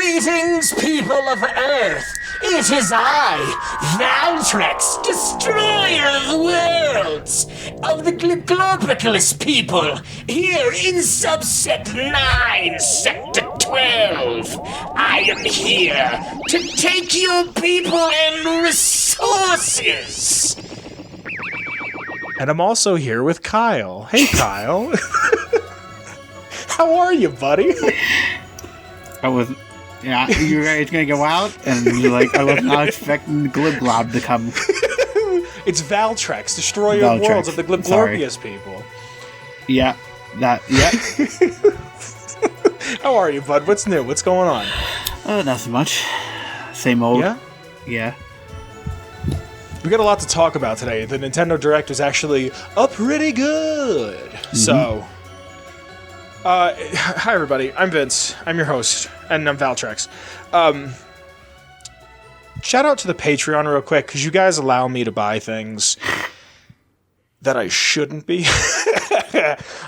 Greetings, people of Earth! It is I, VALTREX, destroyer of worlds, of the Globicalist people, here in Subset 9, Sector 12. I am here to take your people and resources. And I'm also here with Kyle. Hey, Kyle. How are you, buddy? You guys gonna go out, and you're like, I was not expecting the Glib Glob to come. It's VALTREX, destroyer of worlds of the Globicalist people. Yeah, Yep. How are you, bud? What's new? What's going on? Not so much. Same old. Yeah? Yeah. We got a lot to talk about today. The Nintendo Direct was actually pretty good. Mm-hmm. So, hi everybody. I'm Vince. I'm your host, and I'm VALTREX. Shout out to the Patreon real quick, because you guys allow me to buy things that I shouldn't be.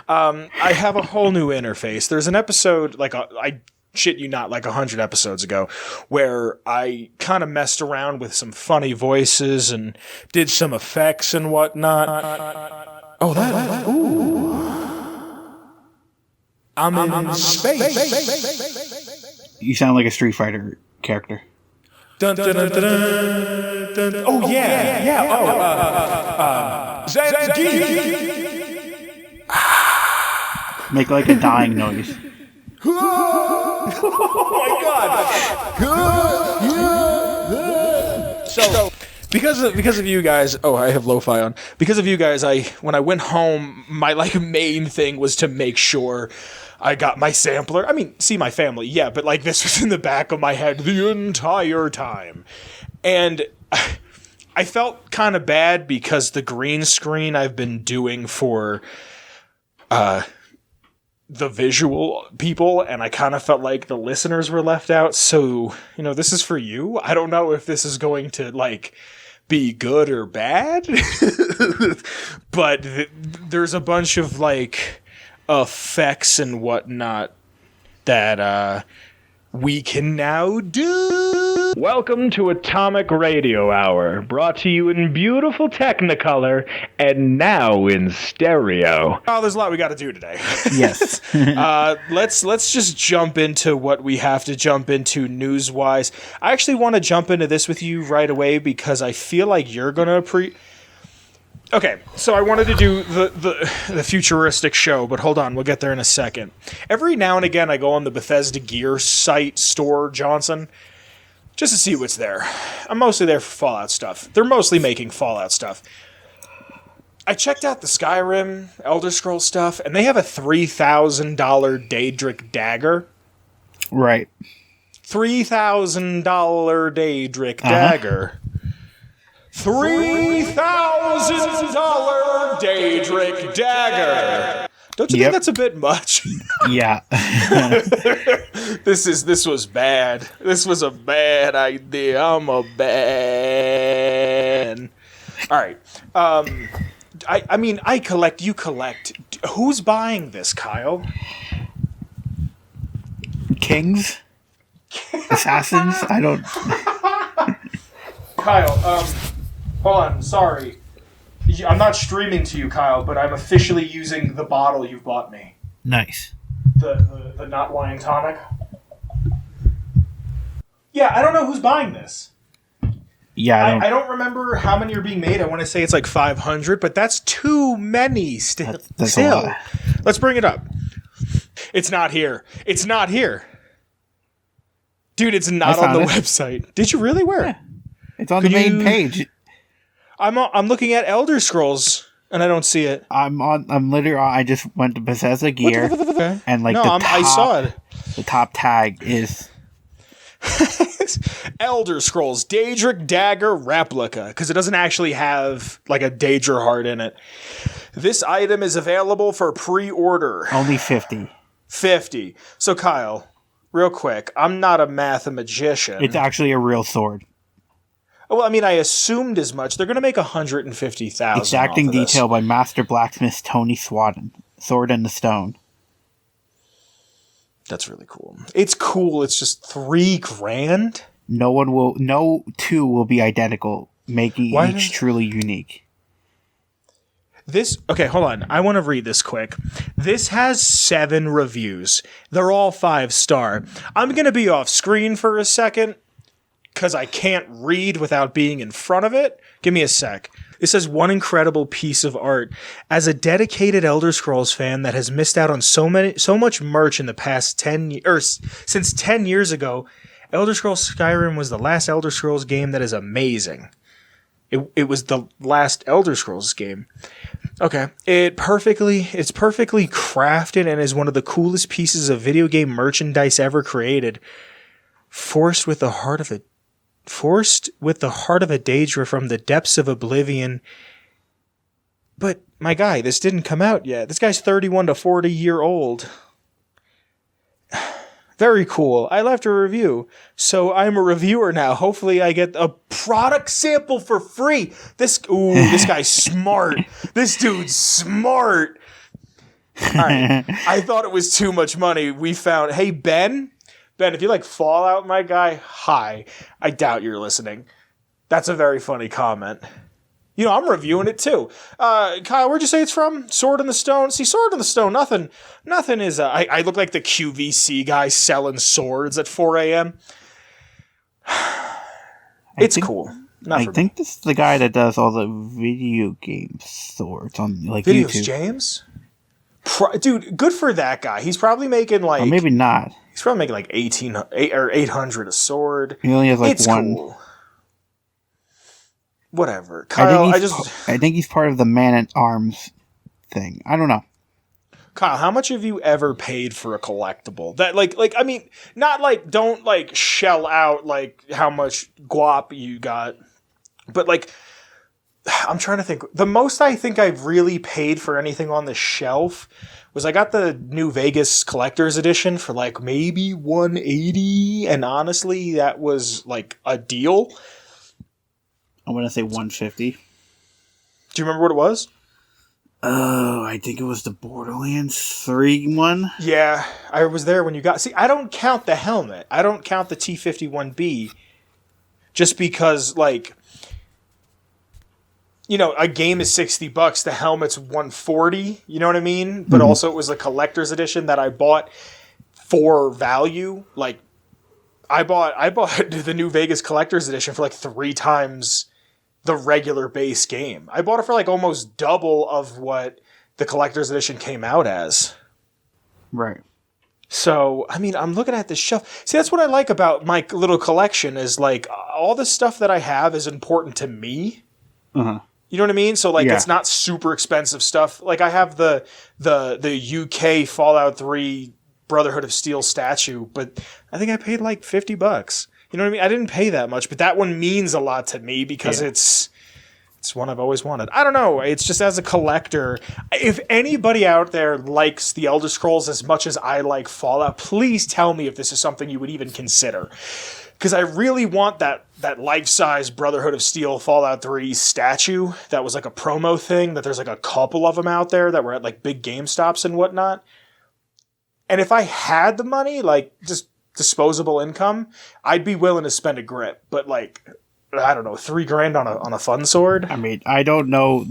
I have a whole new interface. There's an episode, I shit you not, 100 episodes ago, where I kind of messed around with some funny voices and did some effects and whatnot. Oh, that. Ooh. I'm in space. You sound like a Street Fighter character. Dun, dun, dun, dun, dun, dun. Oh, yeah. Make like a dying noise. Oh my god! So, because of you guys, I have lo-fi on. Because of you guys, when I went home, my main thing was to make sure I got my sampler. I mean, see my family, yeah, but this was in the back of my head the entire time, and I felt kind of bad because the green screen I've been doing for the visual people, and I kind of felt like the listeners were left out. So, this is for you. I don't know if this is going to be good or bad, but there's a bunch of effects and whatnot that we can now do. Welcome to Atomic Radio Hour, brought to you in beautiful Technicolor and now in stereo. Oh, there's a lot we got to do today. Yes. Let's just jump into what we have to jump into news-wise. I actually want to jump into this with you right away because I feel like you're going to Okay, so I wanted to do the futuristic show, but hold on, we'll get there in a second. Every now and again, I go on the Bethesda Gear site, store, Johnson, just to see what's there. I'm mostly there for Fallout stuff. They're mostly making Fallout stuff. I checked out the Skyrim, Elder Scrolls stuff, and they have a $3,000 Daedric dagger. Right. $3,000 Daedric dagger. $3,000 Daedric dagger. Don't you think that's a bit much? Yeah. This was bad. This was a bad idea. I'm a bad. All right. I mean, I collect. You collect. Who's buying this, Kyle? Kings? Assassins? I don't. Kyle. Hold on. Sorry. I'm not streaming to you, Kyle, but I'm officially using the bottle you bought me. Nice. The not wine tonic. Yeah, I don't know who's buying this. Yeah, I don't remember how many are being made. I want to say it's 500, but that's too many still. That's a lot. Let's bring it up. It's not here. It's not here. Dude, it's not on the website. Did you really? Where? Yeah. It's on the main page. I'm looking at Elder Scrolls and I don't see it. I'm literally. I just went to Bethesda Gear and I saw it. The top tag is Elder Scrolls Daedric Dagger Replica, because it doesn't actually have a Daedra heart in it. This item is available for pre-order. Only 50. 50. So Kyle, real quick, I'm not a mathematician. It's actually a real sword. Well, I mean, I assumed as much. They're going to make 150,000. Exacting detail by Master Blacksmith Tony Swadden. Sword in the Stone. That's really cool. It's cool. It's just $3,000. No two will be identical, making each truly unique. Okay, hold on. I want to read this quick. This has 7 reviews. They're all 5-star. I'm going to be off screen for a second because I can't read without being in front of it. Give me a sec. It says, one incredible piece of art. As a dedicated Elder Scrolls fan that has missed out on so much merch in the past 10 years, since 10 years ago, Elder Scrolls Skyrim was the last Elder Scrolls game that is amazing. It was the last Elder Scrolls game. Okay. It's perfectly crafted and is one of the coolest pieces of video game merchandise ever created. Forced with the heart of a Daedra from the depths of oblivion. But my guy, this didn't come out yet. This guy's 31 to 40 year old. Very cool. I left a review, so I'm a reviewer now. Hopefully I get a product sample for free. This guy's smart. This dude's smart. All right. I thought it was too much money. We found, hey, Ben, if you like Fallout, my guy, hi. I doubt you're listening. That's a very funny comment. You know, I'm reviewing it too. Kyle, where'd you say it's from? Sword in the Stone? See, Sword in the Stone, nothing is... I look like the QVC guy selling swords at 4 a.m. It's cool. I think this is the guy that does all the video game swords on like Videos, YouTube. James? Dude, good for that guy. He's probably making like... Or maybe not. He's probably making like 800 a sword. He only has like it's one... Cool. Whatever. Kyle, I think he's part of the Man-at-Arms thing. I don't know. Kyle, how much have you ever paid for a collectible? That like I mean, not like don't like shell out like how much guap you got, but like I'm trying to think. The most I think I've really paid for anything on the shelf was I got the New Vegas Collector's Edition for like maybe $180, and honestly, that was like a deal. I'm going to say $150. Do you remember what it was? Oh, I think it was the Borderlands 3 one. Yeah, I was there when you got... See, I don't count the helmet. I don't count the T-51B. Just because, like... You know, a game is $60. The helmet's $140. You know what I mean? But also it was a collector's edition that I bought for value. Like, I bought the New Vegas Collector's Edition for like 3 times the regular base game. I bought it for like almost double of what the Collector's Edition came out as. Right. So, I mean, I'm looking at this shelf. See, that's what I like about my little collection is like all the stuff that I have is important to me. Uh-huh. You know what I mean? So like It's not super expensive stuff. Like I have the UK Fallout 3 Brotherhood of Steel statue, but I think I paid like $50. You know what I mean? I didn't pay that much, but that one means a lot to me because it's one I've always wanted. I don't know. It's just as a collector. If anybody out there likes the Elder Scrolls as much as I like Fallout, please tell me if this is something you would even consider. Because I really want that life-size Brotherhood of Steel Fallout 3 statue that was like a promo thing, that there's like a couple of them out there that were at like big GameStops and whatnot. And if I had the money, like just disposable income, I'd be willing to spend a grip. But like, I don't know, $3,000 on a fun sword. I mean, I don't know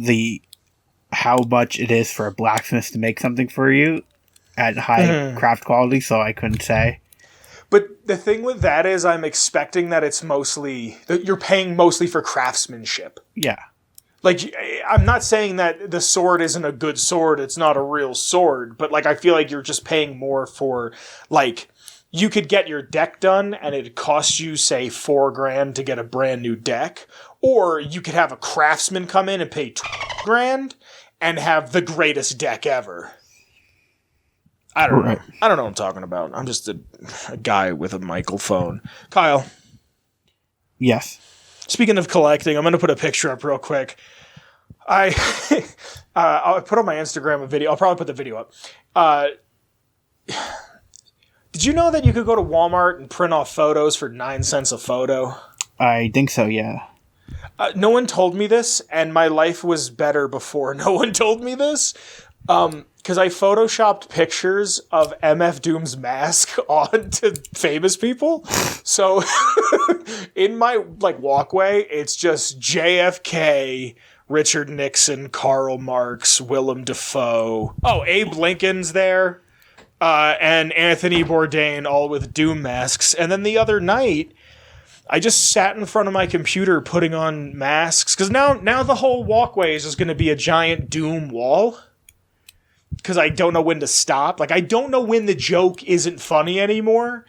how much it is for a blacksmith to make something for you at high craft quality, so I couldn't say. But the thing with that is I'm expecting that you're paying mostly for craftsmanship. Yeah. Like, I'm not saying that the sword isn't a good sword, it's not a real sword, but like I feel like you're just paying more for, like, you could get your deck done and it costs you, say, $4,000 to get a brand new deck, or you could have a craftsman come in and pay $12,000 and have the greatest deck ever. I don't know. I don't know what I'm talking about. I'm just a guy with a microphone. Kyle. Yes. Speaking of collecting, I'm going to put a picture up real quick. I'll put on my Instagram a video. I'll probably put the video up. Did you know that you could go to Walmart and print off photos for 9 cents a photo? I think so, yeah. No one told me this, and my life was better before no one told me this. because I photoshopped pictures of MF Doom's mask onto famous people. So in my walkway, it's just JFK, Richard Nixon, Karl Marx, Willem Dafoe. Oh, Abe Lincoln's there, and Anthony Bourdain, all with Doom masks. And then the other night, I just sat in front of my computer putting on masks, because now the whole walkway is just going to be a giant Doom wall, because I don't know when to stop. I don't know when the joke isn't funny anymore,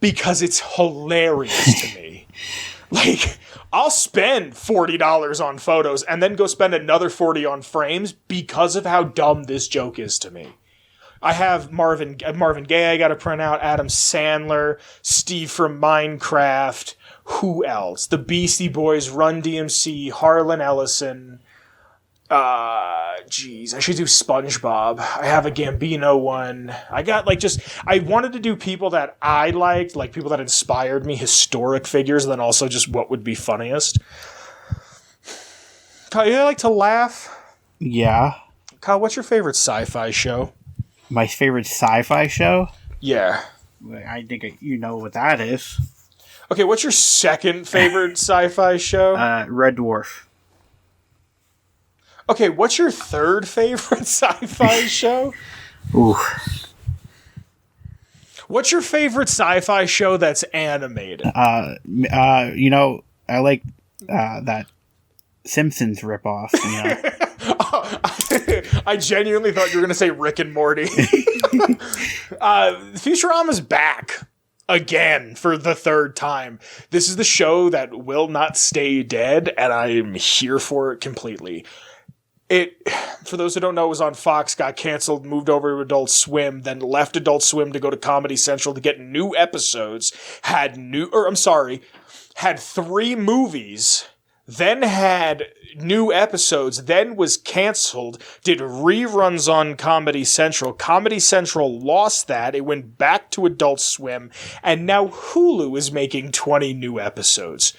because it's hilarious to me. I'll spend $40 on photos and then go spend another $40 on frames because of how dumb this joke is to me. I have Marvin Gaye I got to print out, Adam Sandler, Steve from Minecraft. Who else? The Beastie Boys, Run DMC, Harlan Ellison. I should do SpongeBob. I have a Gambino one. I got I wanted to do people that I liked, people that inspired me, historic figures, and then also just what would be funniest. Kyle, you like to laugh? Yeah. Kyle, what's your favorite sci-fi show? My favorite sci-fi show? Yeah. I think you know what that is. Okay, what's your second favorite sci-fi show? Red Dwarf. Okay, what's your third favorite sci-fi show? Ooh. What's your favorite sci-fi show that's animated? I like that Simpsons ripoff. I genuinely thought you were going to say Rick and Morty. Futurama's back again for the third time. This is the show that will not stay dead, and I'm here for it completely. It, for those who don't know, was on Fox, got canceled, moved over to Adult Swim, then left Adult Swim to go to Comedy Central to get new episodes, had 3 movies, then had new episodes, then was canceled, did reruns on Comedy Central. Comedy Central lost that, it went back to Adult Swim, and now Hulu is making 20 new episodes.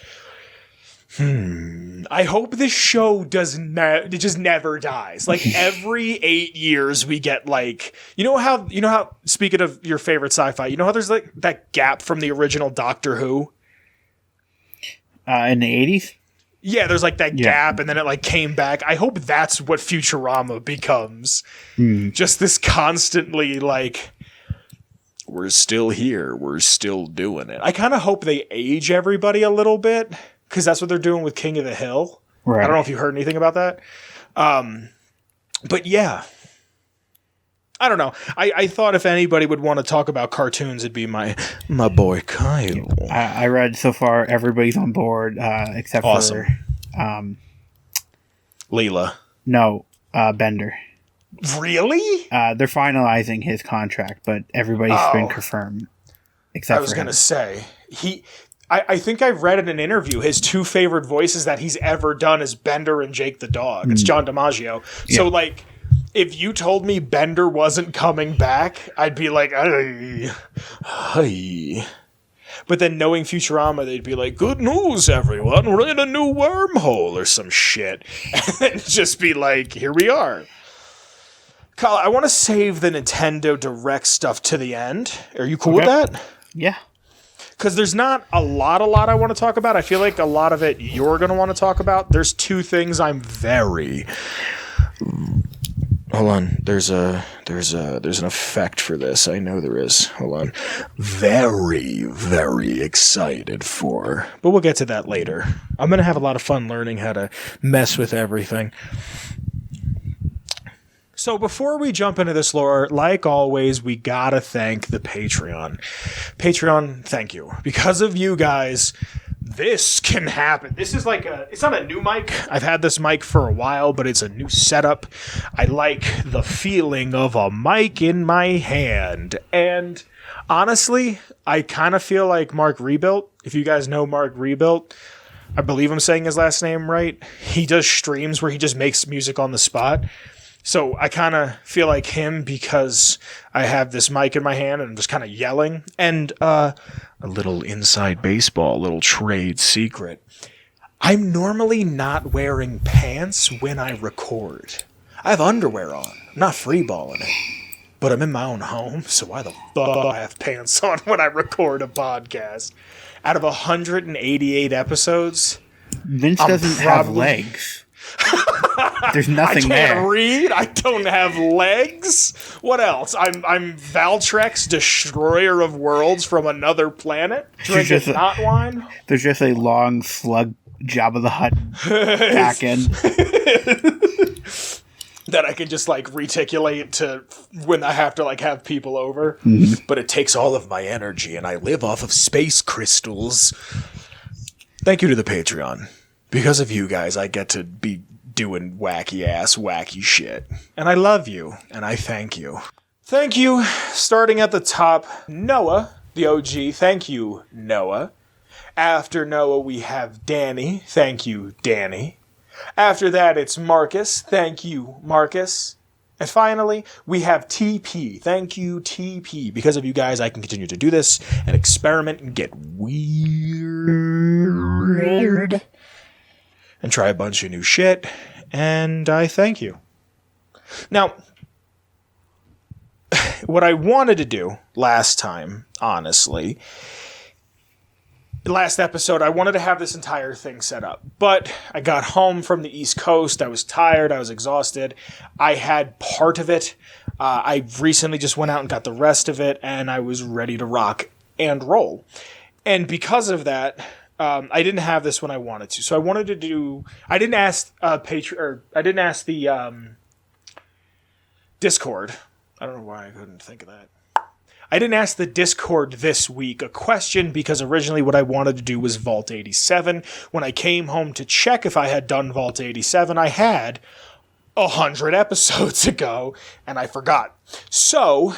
I hope this show it just never dies. Every 8 years we get you know how speaking of your favorite sci-fi, you know how there's that gap from the original Doctor Who? In the 80s? Yeah, there's that gap, and then it came back. I hope that's what Futurama becomes. Just this constantly we're still here, we're still doing it. I kind of hope they age everybody a little bit, because that's what they're doing with King of the Hill. Right. I don't know if you heard anything about that. But yeah. I don't know. I thought if anybody would want to talk about cartoons, it'd be my boy Kyle. I read so far everybody's on board except for Leela. No, Bender. Really? They're finalizing his contract, but everybody's been confirmed except for him. I was going to say, I think I read in an interview his 2 favorite voices that he's ever done is Bender and Jake the Dog. It's John DiMaggio. Yeah. So if you told me Bender wasn't coming back, I'd be like, hey. But then knowing Futurama, they'd be like, good news, everyone. We're in a new wormhole or some shit. And just be like, here we are. Kyle, I want to save the Nintendo Direct stuff to the end. Are you cool with that? Yeah. Because there's not a lot I want to talk about. I feel like a lot of it you're going to want to talk about. There's 2 things I'm very... Hold on. There's an effect for this. I know there is. Hold on. Very, very excited for. But we'll get to that later. I'm going to have a lot of fun learning how to mess with everything. So before we jump into this lore, like always, we gotta thank the Patreon. Patreon, thank you. Because of you guys, this can happen. This is it's not a new mic. I've had this mic for a while, but it's a new setup. I like the feeling of a mic in my hand. And honestly, I kind of feel like Mark Rebuilt. If you guys know Mark Rebuilt, I believe I'm saying his last name right. He does streams where he just makes music on the spot. So I kind of feel like him because I have this mic in my hand and I'm just kind of yelling. And a little inside baseball, a little trade secret. I'm normally not wearing pants when I record. I have underwear on. I'm not freeballing it. But I'm in my own home, so why the fuck do I have pants on when I record a podcast? Out of 188 episodes, Vince doesn't have legs. There's nothing there. I can't read. I don't have legs. What else? I'm Valtrex, destroyer of worlds from another planet. Drinking not wine. There's just a long slug Jabba the Hutt back end. That I can just like reticulate to when I have to like have people over. Mm-hmm. But it takes all of my energy and I live off of space crystals. Thank you to the Patreon. Because of you guys, I get to be doing wacky shit. And I love you, and I thank you. Thank you, starting at the top, Noah, the OG. Thank you, Noah. After Noah, we have Danny. Thank you, Danny. After that, it's Marcus. Thank you, Marcus. And finally, we have TP. Thank you, TP. Because of you guys, I can continue to do this and experiment and get weird. And try a bunch of new shit, and I thank you. Now, what I wanted to do last time, honestly, last episode, I wanted to have this entire thing set up, but I got home from the East Coast, I was tired, I was exhausted, I had part of it, I recently just went out and got the rest of it, and I was ready to rock and roll. And because of that, I didn't have this when I wanted to, so I wanted to do. I didn't ask I didn't ask the Discord. I don't know why I couldn't think of that. I didn't ask the Discord this week a question because originally what I wanted to do was Vault 87. When I came home to check if I had done Vault 87, I had 100 episodes ago, and I forgot. So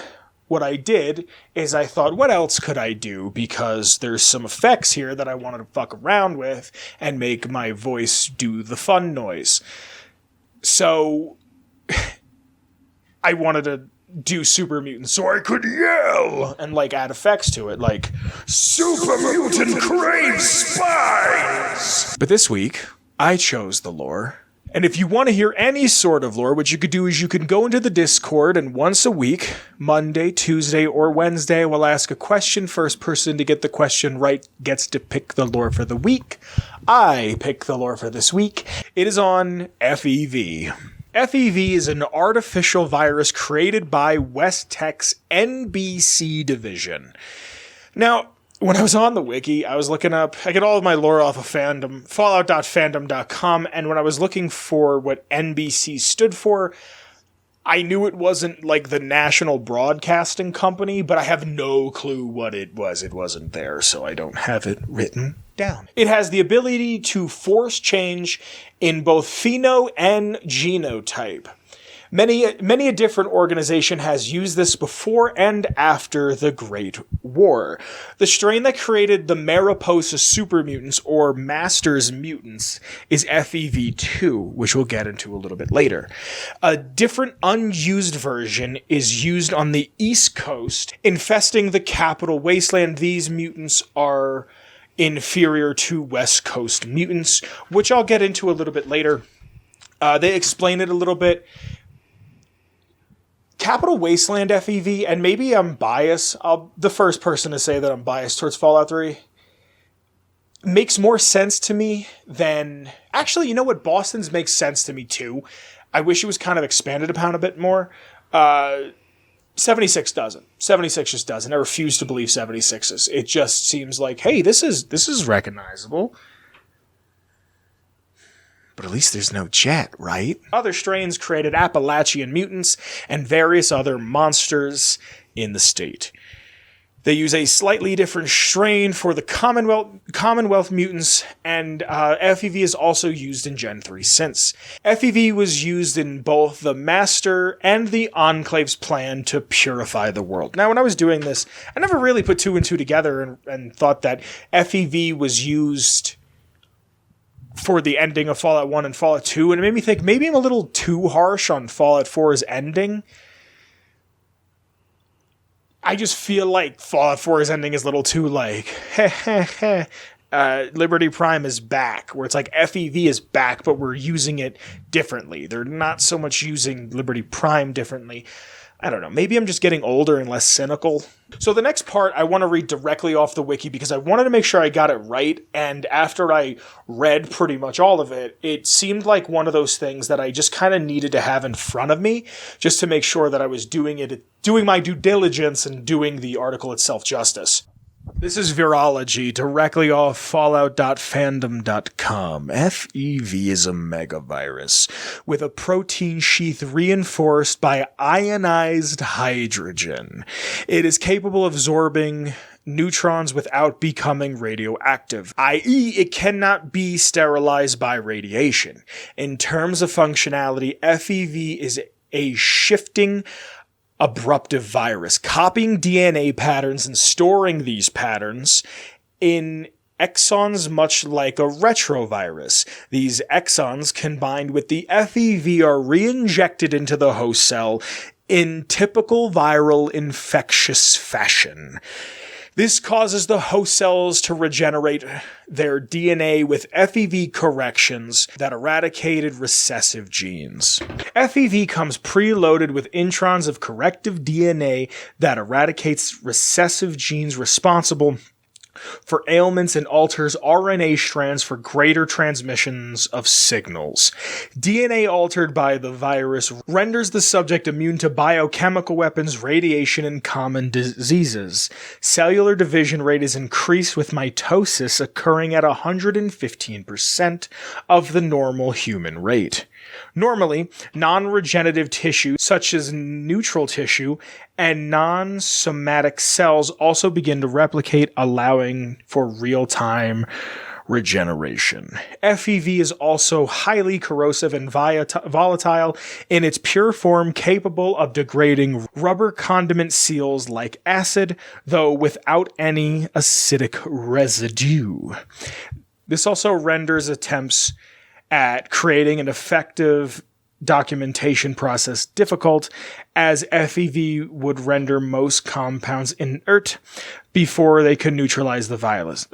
what I did is I thought, what else could I do? Because there's some effects here that I wanted to fuck around with and make my voice do the fun noise. So I wanted to do Super Mutant so I could yell and like add effects to it, like Super Mutant craves spines. But this week, I chose the lore. And if you want to hear any sort of lore, what you could do is you can go into the Discord, and once a week, Monday, Tuesday, or Wednesday, we'll ask a question. First person to get the question right gets to pick the lore for the week. I pick the lore for this week. It is on FEV. FEV is an artificial virus created by West Tech's NBC division. Now, when I was on the wiki, I was looking up, I get all of my lore off of fandom, fallout.fandom.com, and when I was looking for what NBC stood for, I knew it wasn't like the national broadcasting company, but I have no clue what it was. It wasn't there, so I don't have it written down. It has the ability to force change in both pheno and genotype. Many a different organization has used this before and after the Great War. The strain that created the Mariposa supermutants, or Masters mutants, is FEV2, which we'll get into a little bit later. A different unused version is used on the East Coast, infesting the Capital Wasteland. These mutants are inferior to West Coast mutants, which I'll get into a little bit later. They explain it a little bit. Capital Wasteland FEV, and maybe I'm biased, the first person to say that I'm biased towards Fallout 3, makes more sense to me than... Actually, you know what? Boston's makes sense to me, too. I wish it was kind of expanded upon a bit more. 76 doesn't. 76 just doesn't. I refuse to believe 76's. It just seems like, hey, this is recognizable. But at least there's no jet, right? Other strains created Appalachian mutants and various other monsters in the state. They use a slightly different strain for the Commonwealth mutants, and FEV is also used in Gen 3 since. FEV was used in both the Master and the Enclave's plan to purify the world. Now, when I was doing this, I never really put two and two together and thought that FEV was used for the ending of Fallout 1 and Fallout 2, and it made me think maybe I'm a little too harsh on Fallout 4's ending. I just feel like Fallout 4's ending is a little too like, heh heh heh. Liberty Prime is back, where it's like FEV is back, but we're using it differently. They're not so much using Liberty Prime differently. I don't know. Maybe I'm just getting older and less cynical. So the next part I want to read directly off the wiki because I wanted to make sure I got it right. And after I read pretty much all of it, it seemed like one of those things that I just kind of needed to have in front of me just to make sure that I was doing my due diligence and doing the article itself justice. This is Virology, directly off fallout.fandom.com. FEV is a megavirus with a protein sheath reinforced by ionized hydrogen. It is capable of absorbing neutrons without becoming radioactive, i.e. it cannot be sterilized by radiation. In terms of functionality, FEV is a shifting abruptive virus, copying DNA patterns and storing these patterns in exons much like a retrovirus. These exons combined with the FEV are re-injected into the host cell in typical viral infectious fashion. This causes the host cells to regenerate their DNA with FEV corrections that eradicated recessive genes. FEV comes preloaded with introns of corrective DNA that eradicates recessive genes responsible for ailments and alters RNA strands for greater transmissions of signals. DNA altered by the virus renders the subject immune to biochemical weapons, radiation, and common diseases. Cellular division rate is increased with mitosis occurring at 115% of the normal human rate. Normally, non-regenerative tissue, such as neutral tissue, and non-somatic cells also begin to replicate, allowing for real-time regeneration. FEV is also highly corrosive and volatile in its pure form, capable of degrading rubber condiment seals like acid, though without any acidic residue. This also renders attempts at creating an effective documentation process difficult, as FEV would render most compounds inert before they could neutralize the virus.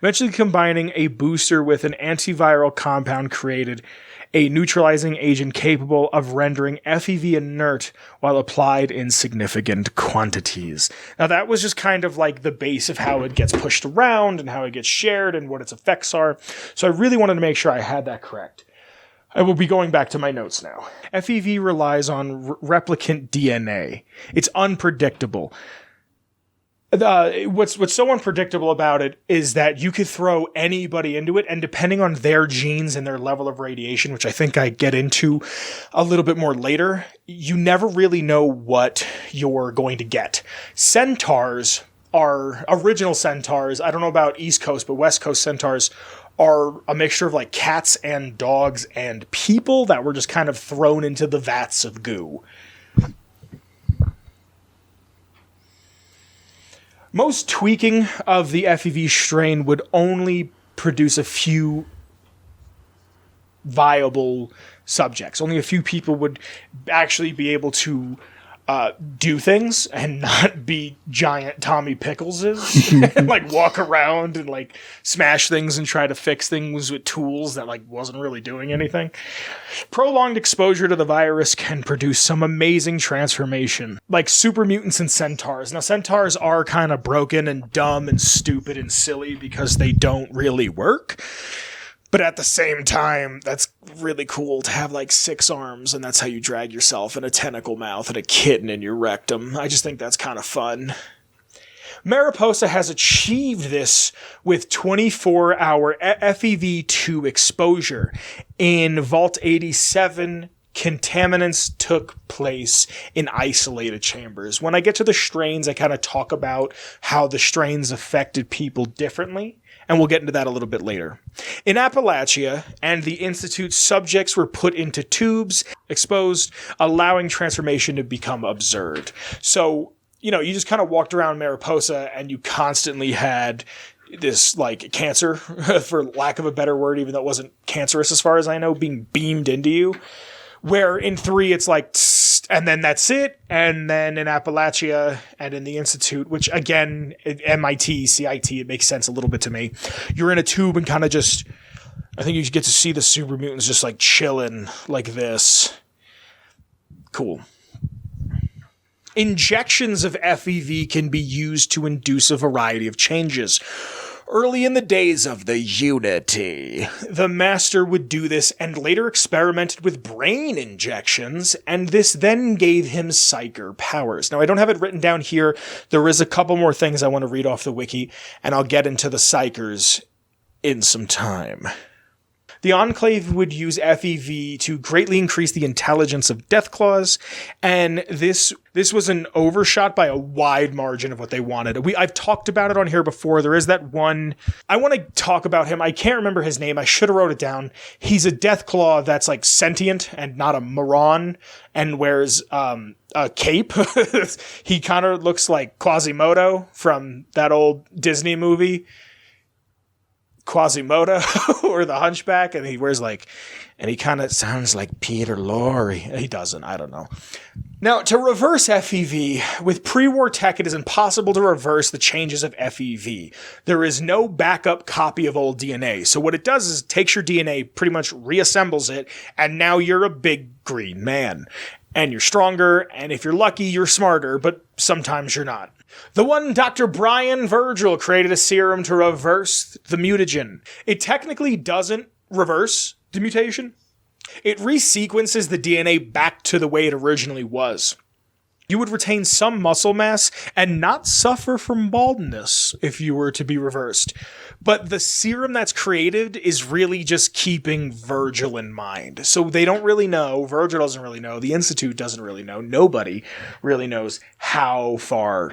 Eventually combining a booster with an antiviral compound created a neutralizing agent capable of rendering FEV inert while applied in significant quantities. Now that was just kind of like the base of how it gets pushed around and how it gets shared and what its effects are. So I really wanted to make sure I had that correct. I will be going back to my notes now. FEV relies on replicant DNA. It's unpredictable. What's so unpredictable about it is that you could throw anybody into it, and depending on their genes and their level of radiation, which I think I get into a little bit more later, you never really know what you're going to get. Centaurs are original centaurs. I don't know about East Coast, but West Coast centaurs are a mixture of like cats and dogs and people that were just kind of thrown into the vats of goo. Most tweaking of the FEV strain would only produce a few viable subjects. Only a few people would actually be able to do things and not be giant Tommy Pickleses and like walk around and like smash things and try to fix things with tools that like wasn't really doing anything. Prolonged exposure to the virus can produce some amazing transformation, like super mutants and centaurs. Now centaurs are kind of broken and dumb and stupid and silly because they don't really work. But at the same time, that's really cool to have like 6 arms, and that's how you drag yourself, and a tentacle mouth, and a kitten in your rectum. I just think that's kind of fun. Mariposa has achieved this with 24-hour FEV2 exposure. In Vault 87, contaminants took place in isolated chambers. When I get to the strains, I kind of talk about how the strains affected people differently. And we'll get into that a little bit later. In Appalachia and the Institute, subjects were put into tubes, exposed, allowing transformation to become observed. So, you just kind of walked around Mariposa and you constantly had this, like, cancer, for lack of a better word, even though it wasn't cancerous as far as I know, being beamed into you, where in 3 it's like, tss, and then that's it. And then in Appalachia and in the Institute, which again, MIT, CIT, it makes sense a little bit to me. You're in a tube and kind of just, I think you get to see the super mutants just like chilling like this. Cool. Injections of FEV can be used to induce a variety of changes. Early in the days of the Unity, the Master would do this and later experimented with brain injections, and this then gave him psyker powers. Now, I don't have it written down here. There is a couple more things I want to read off the wiki, and I'll get into the psykers in some time. The Enclave would use FEV to greatly increase the intelligence of Deathclaws, and this was an overshot by a wide margin of what they wanted. I've talked about it on here before. There is that one. I want to talk about him. I can't remember his name. I should have wrote it down. He's a Deathclaw that's like sentient and not a moron and wears a cape. He kind of looks like Quasimodo from that old Disney movie. Quasimodo or the Hunchback, and he wears and he kind of sounds like Peter Lorre. He doesn't, I don't know. Now, to reverse FEV, with pre-war tech, it is impossible to reverse the changes of FEV. There is no backup copy of old DNA. So what it does is it takes your DNA, pretty much reassembles it, and now you're a big green man. And you're stronger, and if you're lucky, you're smarter, but sometimes you're not. The one Dr. Brian Virgil created a serum to reverse the mutagen. It technically doesn't reverse the mutation. It resequences the DNA back to the way it originally was. You would retain some muscle mass and not suffer from baldness if you were to be reversed. But the serum that's created is really just keeping Virgil in mind. So they don't really know. Virgil doesn't really know. The Institute doesn't really know. Nobody really knows how far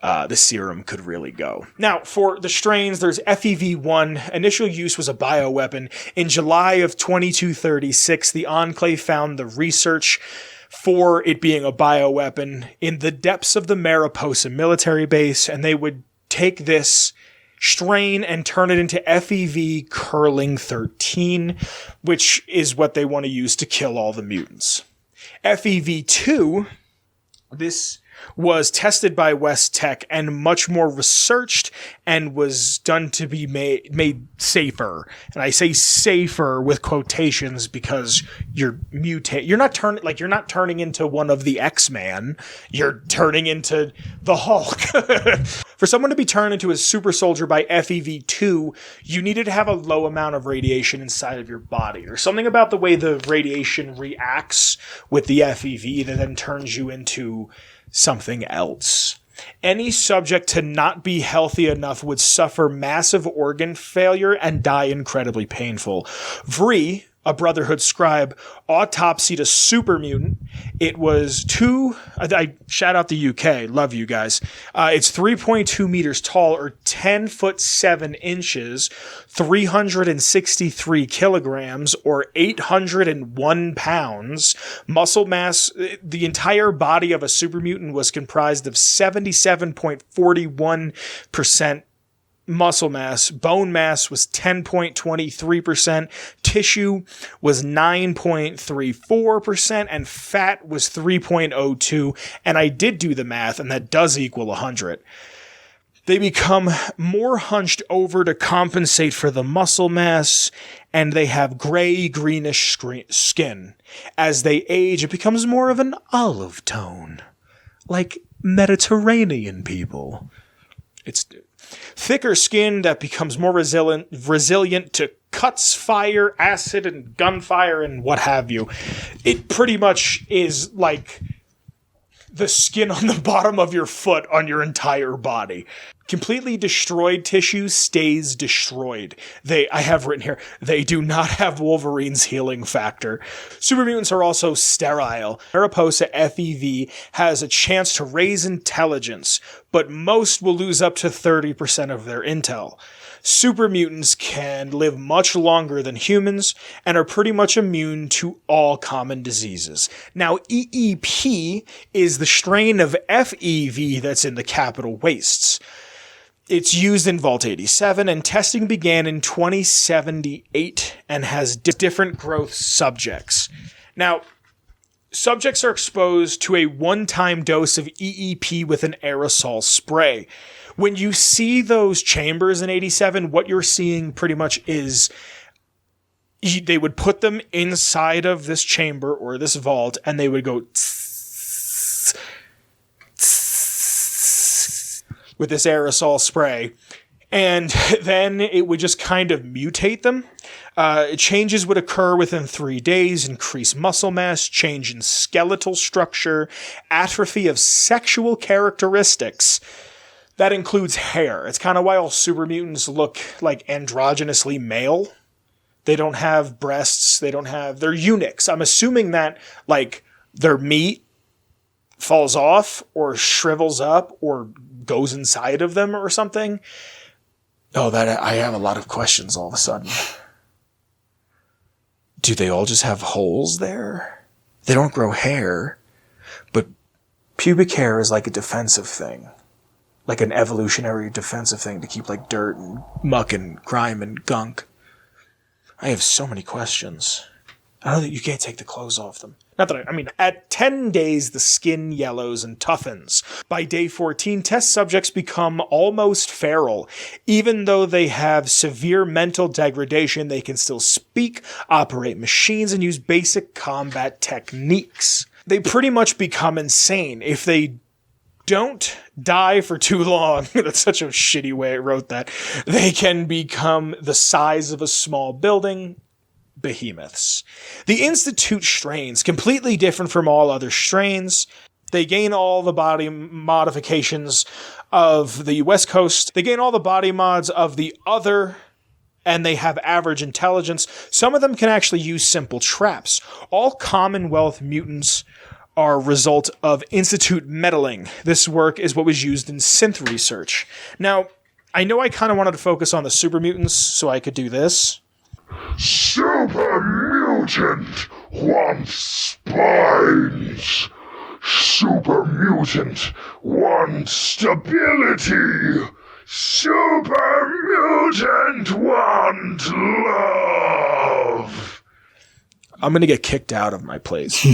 the serum could really go. Now, for the strains, there's FEV1. Initial use was a bioweapon. In July of 2236, the Enclave found the research for it being a bioweapon in the depths of the Mariposa military base, and they would take this strain and turn it into FEV curling 13, which is what they want to use to kill all the mutants. FEV2, this was tested by West Tech and much more researched and was done to be made safer. And I say safer with quotations because you're not turning into one of the X-Men. You're turning into the Hulk. For someone to be turned into a super soldier by FEV2, you needed to have a low amount of radiation inside of your body. There's something about the way the radiation reacts with the FEV that then turns you into something else. Any subject to not be healthy enough would suffer massive organ failure and die incredibly painful. Vree, a Brotherhood scribe, autopsied a super mutant. It was I shout out the UK, love you guys. It's 3.2 meters tall, or 10 foot 7 inches, 363 kilograms, or 801 pounds. Muscle mass, the entire body of a super mutant was comprised of 77.41% muscle mass. Bone mass was 10.23%, tissue was 9.34%, and fat was 3.02%. And I did do the math, and that does equal 100. They become more hunched over to compensate for the muscle mass, and they have gray-greenish skin. As they age, it becomes more of an olive tone, like Mediterranean people. It's thicker skin that becomes more resilient to cuts, fire, acid, and gunfire, and what have you. It pretty much is like the skin on the bottom of your foot on your entire body. Completely destroyed tissue stays destroyed. I have written here, they do not have Wolverine's healing factor. Super mutants are also sterile. Mariposa FEV has a chance to raise intelligence, but most will lose up to 30% of their intel. Super mutants can live much longer than humans and are pretty much immune to all common diseases. Now, EEP is the strain of FEV that's in the capital wastes. It's used in Vault 87, and testing began in 2078 and has different growth subjects. Now, Subjects are exposed to a one-time dose of EEP with an aerosol spray. When you see those chambers in 87, what you're seeing pretty much is they would put them inside of this chamber or this vault, and they would go tss, tss, with this aerosol spray. And then it would just kind of mutate them. Changes would occur within 3 days, increased muscle mass, change in skeletal structure, atrophy of sexual characteristics. That includes hair. It's kind of why all super mutants look like androgynously male. They don't have breasts. They're eunuchs. I'm assuming that, like, their meat falls off or shrivels up or goes inside of them or something. Oh, I have a lot of questions all of a sudden. Do they all just have holes there? They don't grow hair, but pubic hair is like a defensive thing. Like an evolutionary defensive thing to keep like dirt and muck and grime and gunk. I have so many questions. I know that you can't take the clothes off them. Not that I mean, at 10 days, the skin yellows and toughens. By day 14, test subjects become almost feral. Even though they have severe mental degradation, they can still speak, operate machines, and use basic combat techniques. They pretty much become insane. If they don't die for too long, that's such a shitty way I wrote that, they can become the size of a small building. Behemoths. The Institute strains, completely different from all other strains. They gain all the body modifications of the West Coast. They gain all the body mods of the other, and they have average intelligence. Some of them can actually use simple traps. All Commonwealth mutants are a result of Institute meddling. This work is what was used in synth research. Now, I know I kind of wanted to focus on the super mutants, so I could do this. Super mutant wants spines. Super mutant wants stability. Super mutant wants love. I'm going to get kicked out of my place.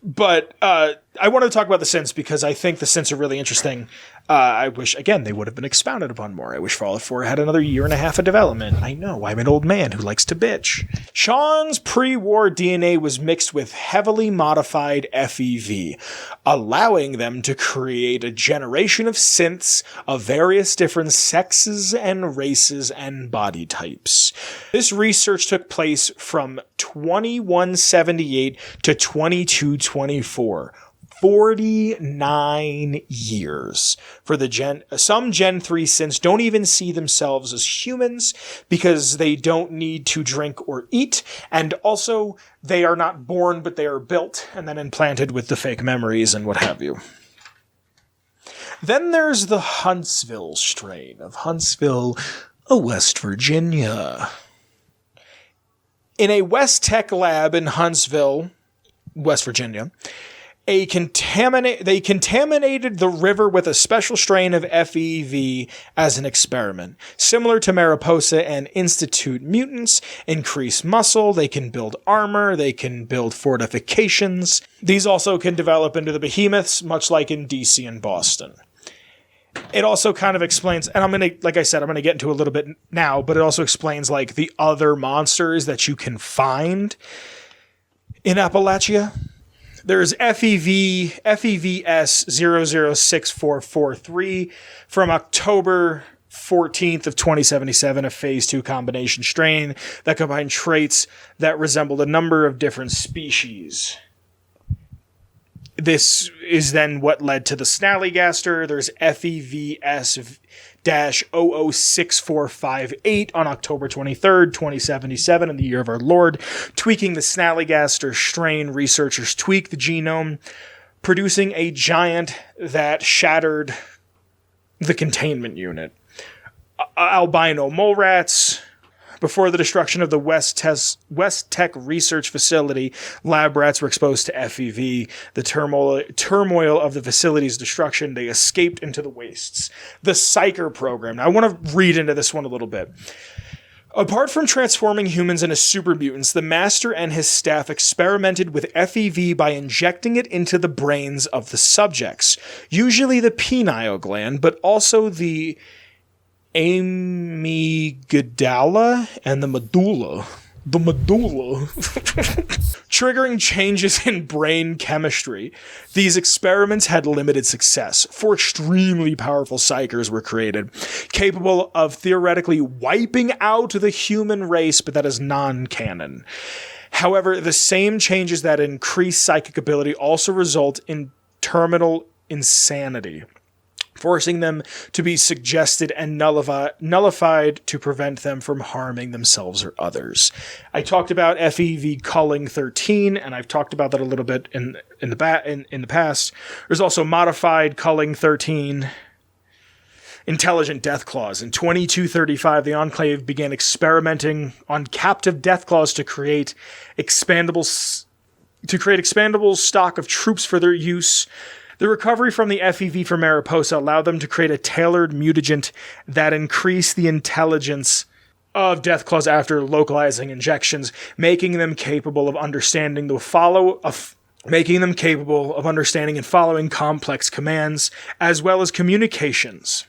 But I want to talk about the synths because I think the synths are really interesting. I wish, again, they would have been expounded upon more. I wish Fallout 4 had another 1.5 years of development. I know, I'm an old man who likes to bitch. Sean's pre-war DNA was mixed with heavily modified FEV, allowing them to create a generation of synths of various different sexes and races and body types. This research took place from 2178 to 2224. 49 years for the some Gen 3 synths don't even see themselves as humans because they don't need to drink or eat. And also they are not born, but they are built and then implanted with the fake memories and what have you. Then there's the Huntsville strain of Huntsville, West Virginia. In a West Tech lab in Huntsville, West Virginia, they contaminated the river with a special strain of FEV as an experiment. Similar to Mariposa and Institute mutants, increase muscle, they can build armor, they can build fortifications. These also can develop into the behemoths, much like in DC and Boston. It also kind of explains, and I'm going to get into a little bit now, but it also explains like the other monsters that you can find in Appalachia. There's FEVS 006443 from October 14th of 2077, a phase 2 combination strain that combined traits that resembled a number of different species. This is then what led to the Snallygaster. There's FEVS-006458 on October 23rd, 2077, in the year of our Lord. Tweaking the Snallygaster strain, researchers tweaked the genome, producing a giant that shattered the containment unit. Albino mole rats. Before the destruction of the West Tech Research Facility, lab rats were exposed to FEV. The turmoil of the facility's destruction, they escaped into the wastes. The Psyker program. Now, I want to read into this one a little bit. Apart from transforming humans into super mutants, the Master and his staff experimented with FEV by injecting it into the brains of the subjects, usually the pineal gland, but also the amygdala and the medulla. Triggering changes in brain chemistry. These experiments had limited success. 4 extremely powerful psychers were created, capable of theoretically wiping out the human race, but that is non-canon. However, the same changes that increase psychic ability also result in terminal insanity, forcing them to be suggested and nullified to prevent them from harming themselves or others. I talked about FEV culling 13, and I've talked about that a little bit in the past. There's also modified culling 13, intelligent death claws. In 2235, the Enclave began experimenting on captive death claws to create expandable stock of troops for their use. The recovery from the FEV for Mariposa allowed them to create a tailored mutagen that increased the intelligence of Deathclaws after localizing injections, making them capable of understanding and following complex commands, as well as communications.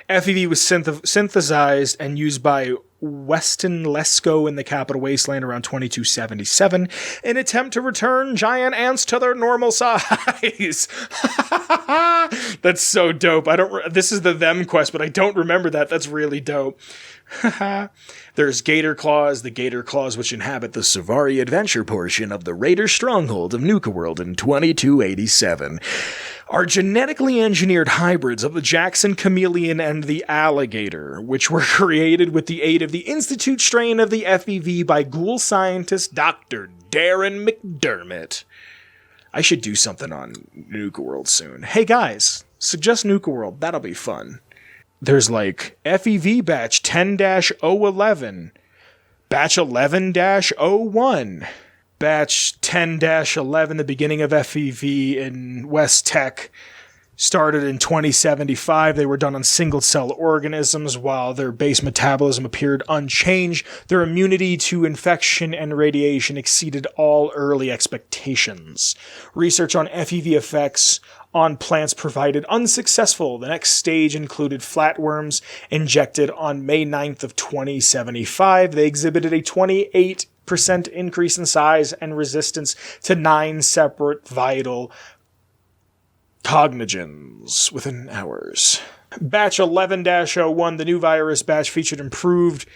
FEV was synthesized and used by Weston Lesko in the Capital Wasteland around 2277 in an attempt to return giant ants to their normal size. That's so dope. This is the them quest, but I don't remember that. That's really dope. There's Gator Claws, the Gator Claws which inhabit the Savari Adventure portion of the Raider Stronghold of Nuka World in 2287. Are genetically engineered hybrids of the Jackson chameleon and the alligator, which were created with the aid of the Institute strain of the FEV by ghoul scientist Dr. Darren McDermott. I should do something on Nuka World soon. Hey guys, suggest Nuka World, that'll be fun. There's like FEV batch 10-011, batch 11-01, batch 10-11, the beginning of FEV in West Tech, started in 2075. They were done on single-cell organisms. While their base metabolism appeared unchanged, their immunity to infection and radiation exceeded all early expectations. Research on FEV effects on plants provided unsuccessful. The next stage included flatworms injected on May 9th of 2075. They exhibited a 28% increase in size and resistance to 9 separate vital cognogens within hours. Batch 11-01, the new virus batch, featured improved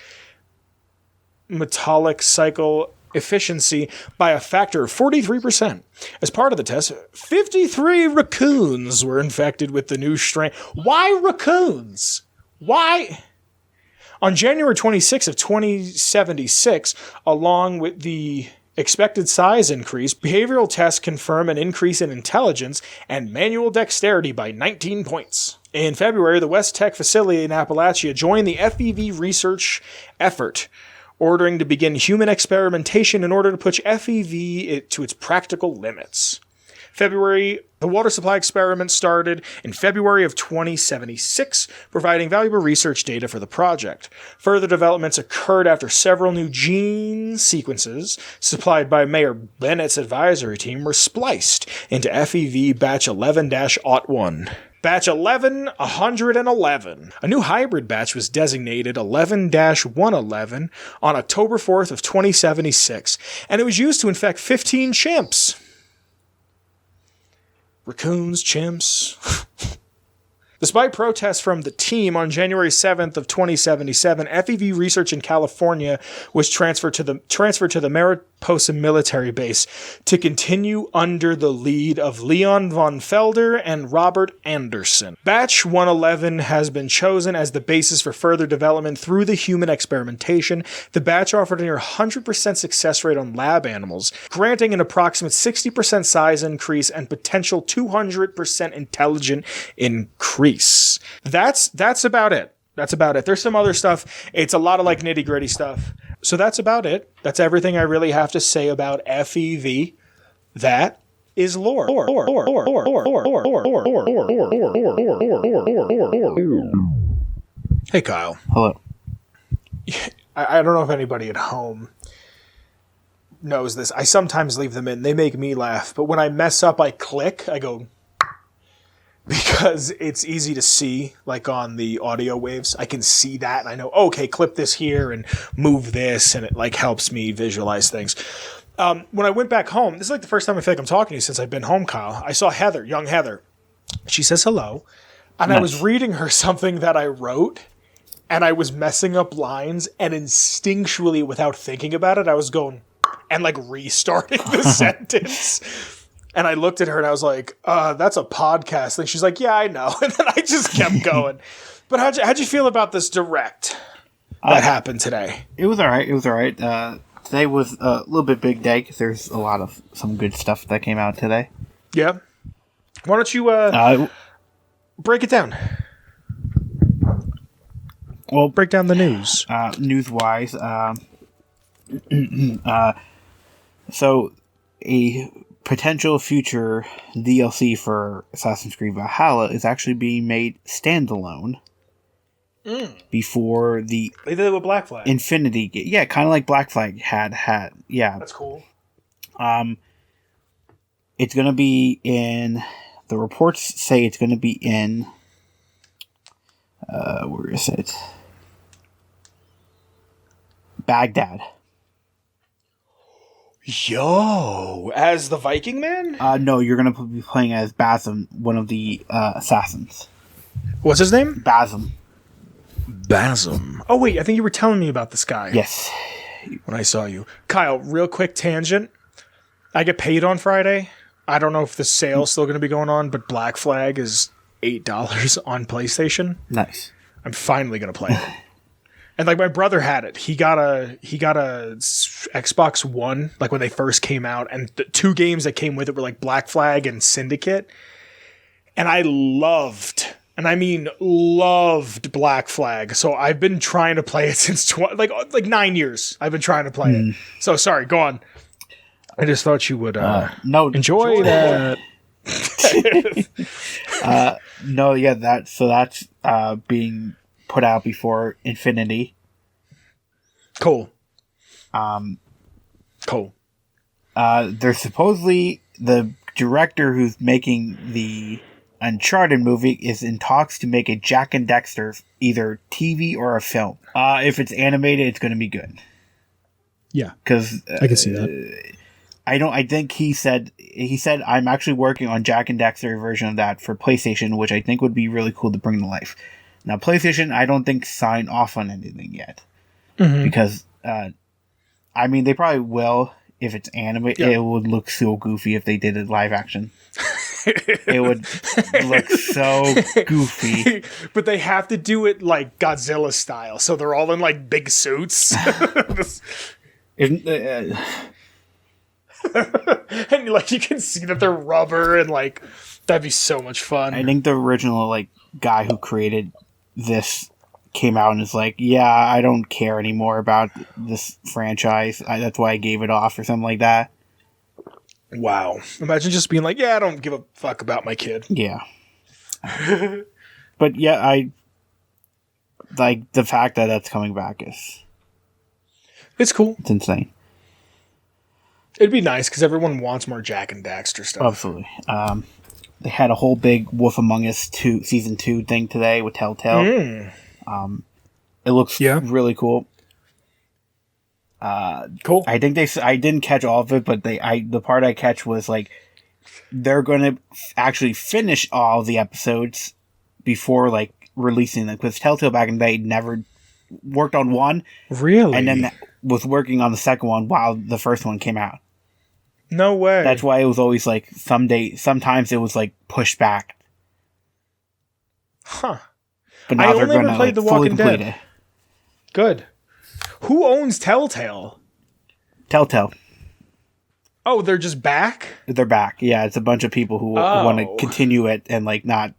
metallic cycle efficiency by a factor of 43%. As part of the test, 53 raccoons were infected with the new strain. Why raccoons? Why? On January 26th of 2076, along with the expected size increase, behavioral tests confirm an increase in intelligence and manual dexterity by 19 points. In February, the West Tech facility in Appalachia joined the FEV research effort, ordering to begin human experimentation in order to push FEV to its practical limits. February, the water supply experiment started in February of 2076, providing valuable research data for the project. Further developments occurred after several new gene sequences supplied by Mayor Bennett's advisory team were spliced into FEV batch 11-01. Batch 11-111. A new hybrid batch was designated 11-111 on October 4th of 2076, and it was used to infect 15 chimps. Raccoons, chimps. Despite protests from the team, on January 7th of 2077, FEV research in California was transferred to the Mariposa military base to continue under the lead of Leon von Felder and Robert Anderson. Batch 111 has been chosen as the basis for further development through the human experimentation. The batch offered a near 100% success rate on lab animals, granting an approximate 60% size increase and potential 200% intelligent increase. That's about it. That's about it. There's some other stuff. It's a lot of like nitty gritty stuff. So that's about it. That's everything I really have to say about FEV. That is lore. Hey, Kyle. Hello. I don't know if anybody at home knows this. I sometimes leave them in. They make me laugh. But when I mess up, I click. I go... Because it's easy to see, like on the audio waves. I can see that, and I know, okay, clip this here and move this, and it like helps me visualize things. When I went back home, this is like the first time I feel like I'm talking to you since I've been home, Kyle. I saw Heather, young Heather. She says hello, and I was reading her something that I wrote, and I was messing up lines, and instinctually, without thinking about it, I was going and like restarting the sentence. And I looked at her and I was like, that's a podcast thing. She's like, yeah, I know. And then I just kept going. But how'd you feel about this direct that happened today? It was all right. Today was a little bit big day because there's a lot of some good stuff that came out today. Yeah. Why don't you break it down? Well, break down the news. News-wise, so a potential future DLC for Assassin's Creed Valhalla is actually being made standalone before the... They did it with Black Flag. Infinity... Yeah, kind of like Black Flag had. Yeah. That's cool. It's going to be in... The reports say it's going to be in... where is it? Baghdad. Yo, as the Viking man? No, you're going to be playing as Basim, one of the assassins. What's his name? Basim. Oh, wait, I think you were telling me about this guy. Yes. When I saw you. Kyle, real quick tangent. I get paid on Friday. I don't know if the sale's still going to be going on, but Black Flag is $8 on PlayStation. Nice. I'm finally going to play it. And like my brother had it. He got a Xbox One like when they first came out, and the two games that came with it were like Black Flag and Syndicate. And I loved Black Flag. So I've been trying to play it since like 9 years. I've been trying to play it. So sorry, go on. I just thought you would enjoy that. No, yeah, that's being put out before Infinity. Cool. There's supposedly the director who's making the Uncharted movie is in talks to make a Jack and Dexter either TV or a film. If it's animated, it's going to be good. Yeah, because I can see that. I think he said I'm actually working on Jack and Dexter version of that for PlayStation, which I think would be really cool to bring to life. Now, PlayStation, I don't think signed off on anything yet. Because, they probably will if it's animated. Yeah. It would look so goofy if they did it live action. It would look so goofy. But they have to do it like Godzilla style, so they're all in like big suits. And like you can see that they're rubber, and like that'd be so much fun. I think the original like guy who created this came out and is like, yeah, I don't care anymore about this franchise. That's why I gave it off or something like that. Wow. Imagine just being like, yeah, I don't give a fuck about my kid. Yeah. But yeah, I like the fact that that's coming back is... It's cool. It's insane. It'd be nice because everyone wants more Jack and Daxter stuff. Absolutely. They had a whole big Wolf Among Us 2 Season 2 thing today with Telltale. It looks really cool. Cool. I think I didn't catch all of it, but the part I catch was like they're going to actually finish all the episodes before like releasing them, because Telltale back in the day never worked on one. Really? And then was working on the second one while the first one came out. No way. That's why it was always like sometimes it was like pushed back. Huh. But now they're going to played The Walking Dead. It. Good. Who owns Telltale? Telltale. Oh, they're just back? They're back. Yeah, it's a bunch of people who want to continue it and like not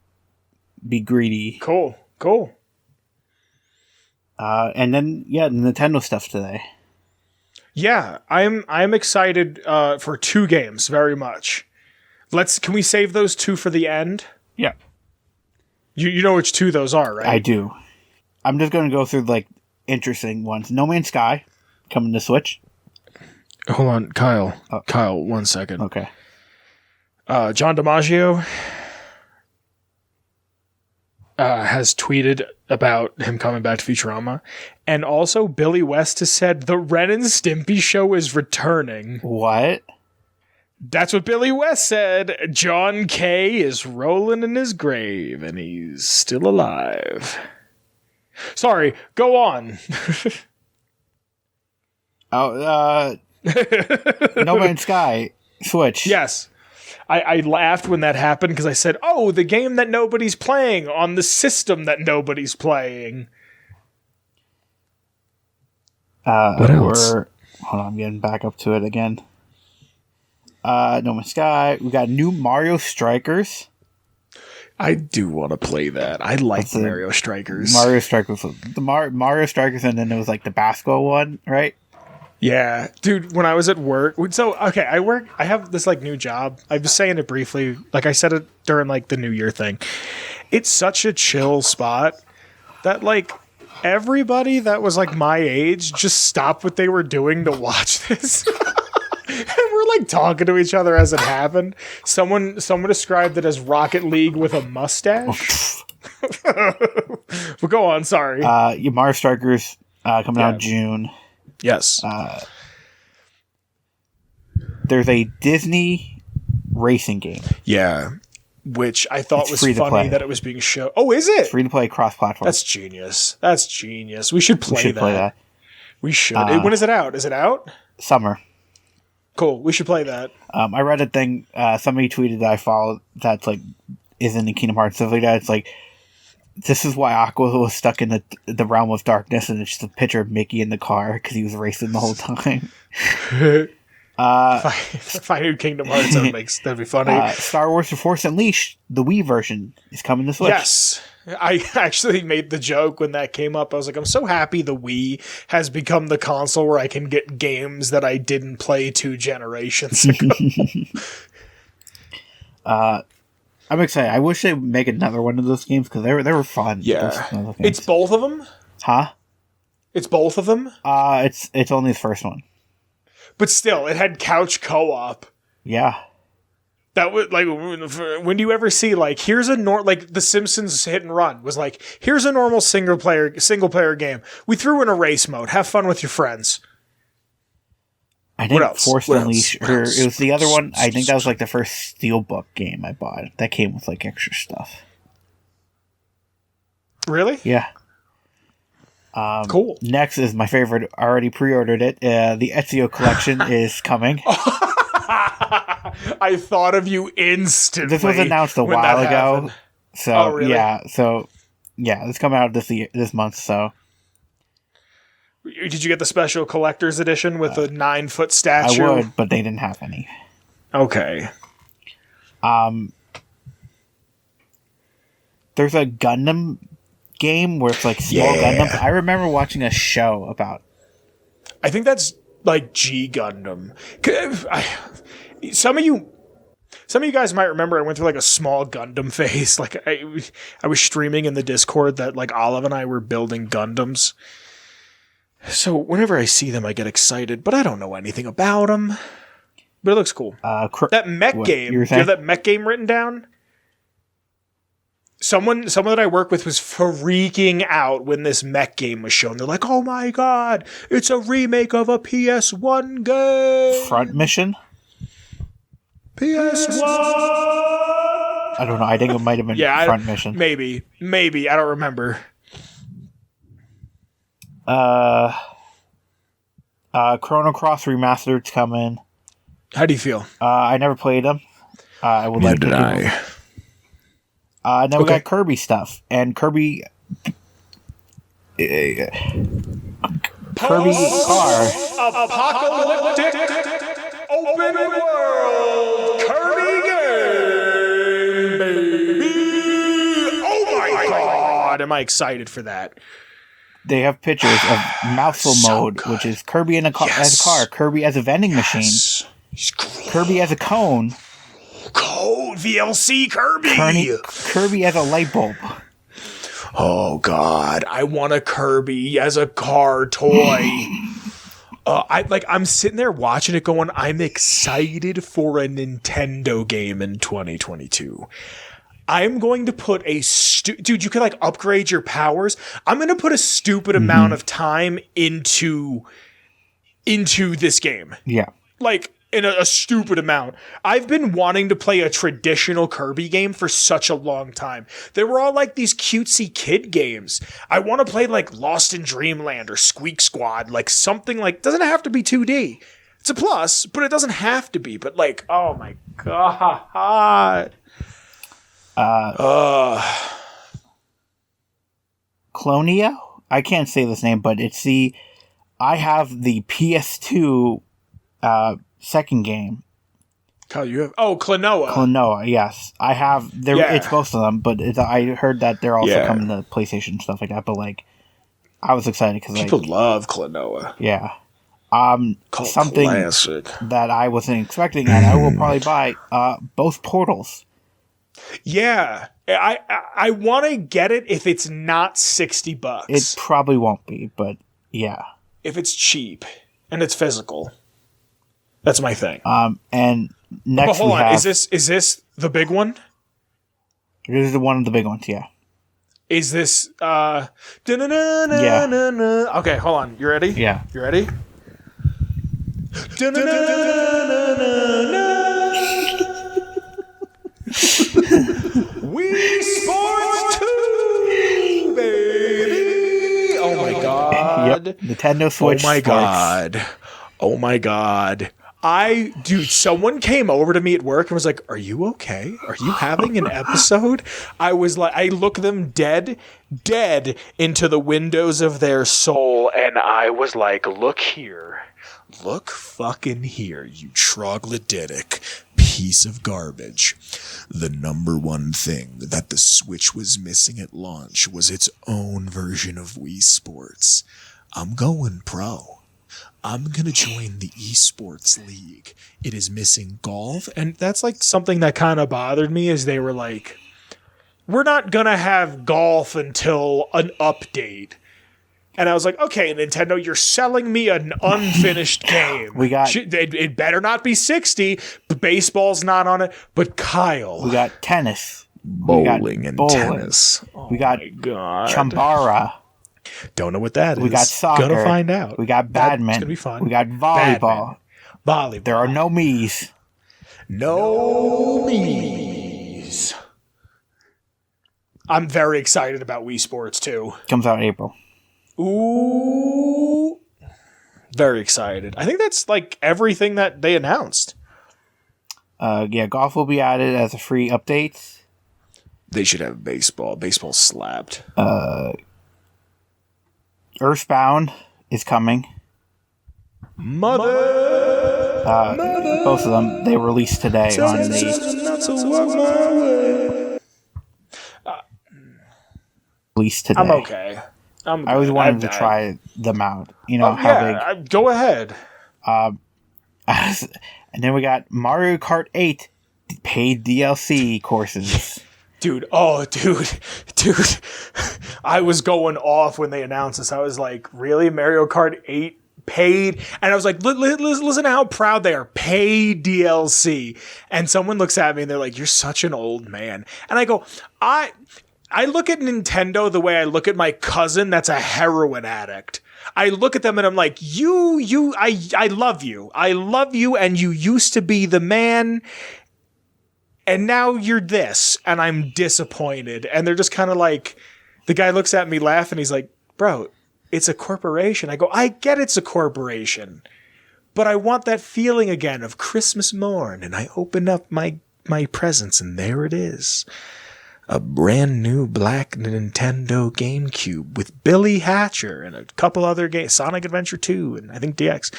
be greedy. Cool. And then Nintendo stuff today. Yeah, I'm excited for two games very much. Can we save those two for the end? Yeah. You know which two those are, right? I do. I'm just going to go through like interesting ones. No Man's Sky coming to Switch. Hold on, Kyle. Kyle, 1 second. Okay. John DiMaggio has tweeted about him coming back to Futurama. And also, Billy West has said the Ren and Stimpy show is returning. What? That's what Billy West said. John K. is rolling in his grave, and he's still alive. Sorry, go on. No Man's Sky, Switch. Yes. I laughed when that happened because I said, oh, the game that nobody's playing on the system that nobody's playing. What else? Hold on, I'm getting back up to it again. No Man's Sky. We got new Mario Strikers. I do want to play that. I like Mario Strikers. Mario Strikers. Mario Strikers, and then there was like the BASK one, right? Yeah, dude, when I was at work, so, okay, I have this, like, new job. I was saying it briefly, like, I said it during, like, the New Year thing. It's such a chill spot that, like, everybody that was, like, my age just stopped what they were doing to watch this. And we're, like, talking to each other as it happened. Someone described it as Rocket League with a mustache. But go on, sorry. Mario Strikers coming out in June. Yes. There's a Disney racing game. Yeah. Which I thought was funny that it was being shown. Oh, is it? Free to play cross-platform. That's genius. We should play that. We should. When is it out? Is it out? Summer. Cool. We should play that. I read a thing. Somebody tweeted that I followed that's like is in the Kingdom Hearts stuff like that. It's like this is why Aqua was stuck in the realm of darkness, and it's just a picture of Mickey in the car because he was racing the whole time. If I knew Kingdom Hearts, that'd be funny. Star Wars: The Force Unleashed, the Wii version, is coming to Switch. Yes. I actually made the joke when that came up. I was like, I'm so happy the Wii has become the console where I can get games that I didn't play 2 generations ago. I'm excited. I wish they'd make another one of those games because they were fun. Yeah. It's both of them? Huh? It's both of them? It's only the first one. But still, it had couch co-op. Yeah. That was like, when do you ever see like, here's a like The Simpsons Hit and Run was like, here's a normal single player game. We threw in a race mode. Have fun with your friends. I think Force Unleashed, or it was the other one. I think that was like the first Steelbook game I bought. That came with like extra stuff. Really? Yeah. Cool. Next is my favorite. I already pre-ordered it. The Ezio collection is coming. I thought of you instantly. This was announced a while ago. Happened. So really? It's coming out this month. So. Did you get the special collector's edition with the 9-foot statue? I would, but they didn't have any. Okay. There's a Gundam game where it's like small Gundams. I remember watching a show about. I think that's like G Gundam. Some of you guys might remember I went through like a small Gundam phase. Like I was streaming in the Discord that like Olive and I were building Gundams. So whenever I see them, I get excited, but I don't know anything about them. But it looks cool. That mech game. Do you have that mech game written down? Someone that I work with was freaking out when this mech game was shown. They're like, "Oh my god, it's a remake of a PS1 game." Front Mission? PS1. I don't know. I think it might have been Front Mission. Maybe. I don't remember. Chrono Cross Remastered's coming. How do you feel? I never played them. I would like to do them. Then we got Kirby stuff. And Kirby car. Apocalyptic open world Kirby game, baby. Oh my god, am I excited for that. They have pictures of Mouthful Mode, which is Kirby as a car, Kirby as a vending machine, Kirby as a cone, VLC Kirby, Kirby as a light bulb. Oh God, I want a Kirby as a car toy. I'm sitting there watching it going, I'm excited for a Nintendo game in 2022. I'm going to put dude, you can like upgrade your powers. I'm going to put a stupid amount of time into this game. Yeah. Like in a stupid amount. I've been wanting to play a traditional Kirby game for such a long time. They were all like these cutesy kid games. I want to play like Lost in Dreamland or Squeak Squad, like something like, doesn't have to be 2D. It's a plus, but it doesn't have to be. But like, oh my God. Clonia? I can't say this name, but I have the PS2 second game. Klonoa. Klonoa, yes. I have it's both of them, but I heard that they're also coming to PlayStation and stuff like that, but like I was excited because people love Klonoa. Yeah. Cult something classic that I wasn't expecting, and I will probably buy both Portals. Yeah. I want to get it if it's not $60. It probably won't be, but yeah. If it's cheap and it's physical. That's my thing. And next hold on, is this the big one? This is one of the big ones, yeah. Is this Yeah. Okay, hold on. You ready? Yeah. You ready? Wii Sports 2, baby! Oh my God. Yep. Nintendo Switch. Oh my Sports. God. Oh my God. Dude, someone came over to me at work and was like, "Are you okay? Are you having an episode?" I was like, I look them dead into the windows of their soul, and I was like, "Look here. Look fucking here, you troglodytic piece of garbage. The number one thing that the Switch was missing at launch was its own version of Wii Sports. I'm going pro. I'm going to join the esports league. It is missing golf." And that's like something that kind of bothered me is they were like, "We're not going to have golf until an update." And I was like, okay, Nintendo, you're selling me an unfinished game. It better not be 60, but baseball's not on it. But Kyle. We got tennis. Bowling and tennis. We got Chambara. Don't know what that is. We got soccer. Gonna find out. We got badminton. It's gonna be fun. We got volleyball. Volleyball. There are no me's. No me's. I'm very excited about Wii Sports too. Comes out in April. Ooh. Very excited. I think that's like everything that they announced. Yeah, golf will be added as a free update. They should have baseball. Baseball slapped. Earthbound is coming. Mother. Both of them, they released today on the... Released today. I'm okay. I always wanted to try them out. You know, how big... Go ahead. And then we got Mario Kart 8 paid DLC courses. Dude, I was going off when they announced this. I was like, really? Mario Kart 8 paid? And I was like, listen to how proud they are. Paid DLC. And someone looks at me and they're like, you're such an old man. And I go, I look at Nintendo the way I look at my cousin that's a heroin addict. I look at them and I'm like, I love you. I love you, and you used to be the man, and now you're this, and I'm disappointed. And they're just kind of like, the guy looks at me laughing, he's like, bro, it's a corporation. I go, I get it's a corporation, but I want that feeling again of Christmas morn, and I open up my presents, and there it is. A brand new black Nintendo GameCube with Billy Hatcher and a couple other games, Sonic Adventure 2 and I think DX,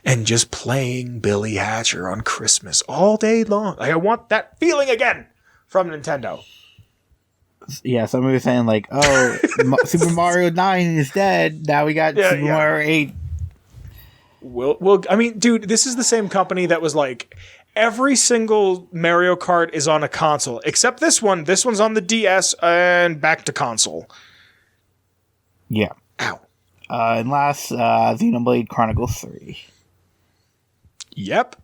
and just playing Billy Hatcher on Christmas all day long. Like, I want that feeling again from Nintendo. Yeah, somebody was saying like, oh, Super Mario 9 is dead. Now we got Super Mario 8. Well, I mean, dude, this is the same company that was like, every single Mario Kart is on a console, except this one. This one's on the DS and back to console. Yeah. Ow. And last, Xenoblade Chronicles 3. Yep.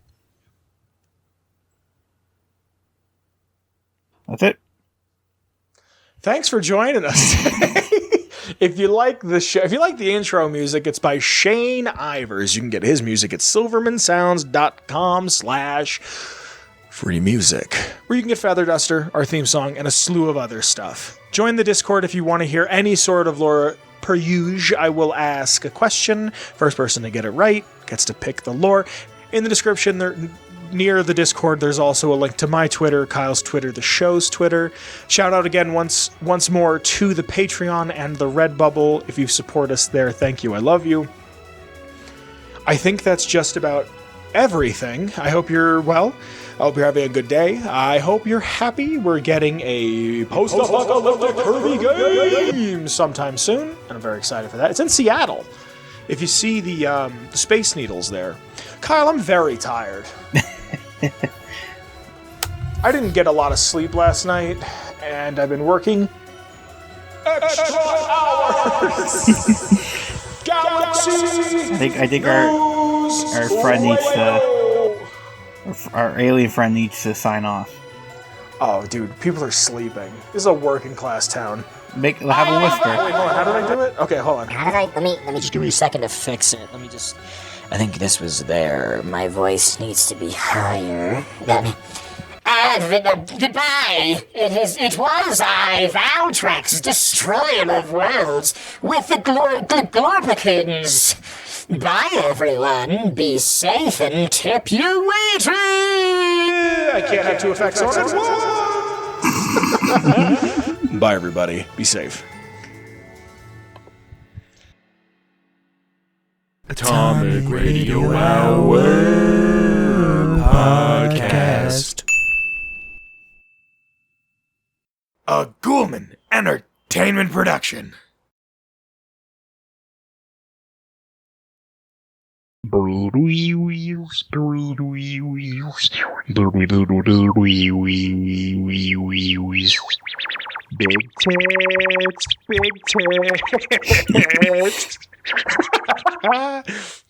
That's it. Thanks for joining us today. If you like the show, if you like the intro music, it's by Shane Ivers. You can get his music at silvermansounds.com/free music, where you can get Feather Duster, our theme song, and a slew of other stuff. Join the Discord if you want to hear any sort of lore. Per usual, I will ask a question. First person to get it right gets to pick the lore. In the description, there, near the Discord, there's also a link to my Twitter, Kyle's Twitter, the show's Twitter. Shout out again once more to the Patreon and the Redbubble. If you support us there, thank you. I love you. I think that's just about everything. I hope you're well. I hope you're having a good day. I hope you're happy. We're getting a post-apocalyptic Kirby game sometime soon, and I'm very excited for that. It's in Seattle. If you see the Space Needles there. Kyle, I'm very tired. I didn't get a lot of sleep last night, and I've been working extra hours. Galaxy I think our friend needs to... Our alien friend needs to sign off. Oh, dude, people are sleeping. This is a working class town. Have a whisper. Wait, hold on. How did I do it? Okay, hold on. How did I? Let me just give me a second to fix it. Let me just. I think this was there. My voice needs to be higher. Goodbye. It was I, VALTREX, destroyer of worlds, with the Glorpikins. Bye, everyone. Be safe and tip your waiters. I can't have two effects on at once. Bye, everybody. Be safe. Atomic Radio Hour Podcast. A Ghoulman Entertainment production. Big tits, big tits.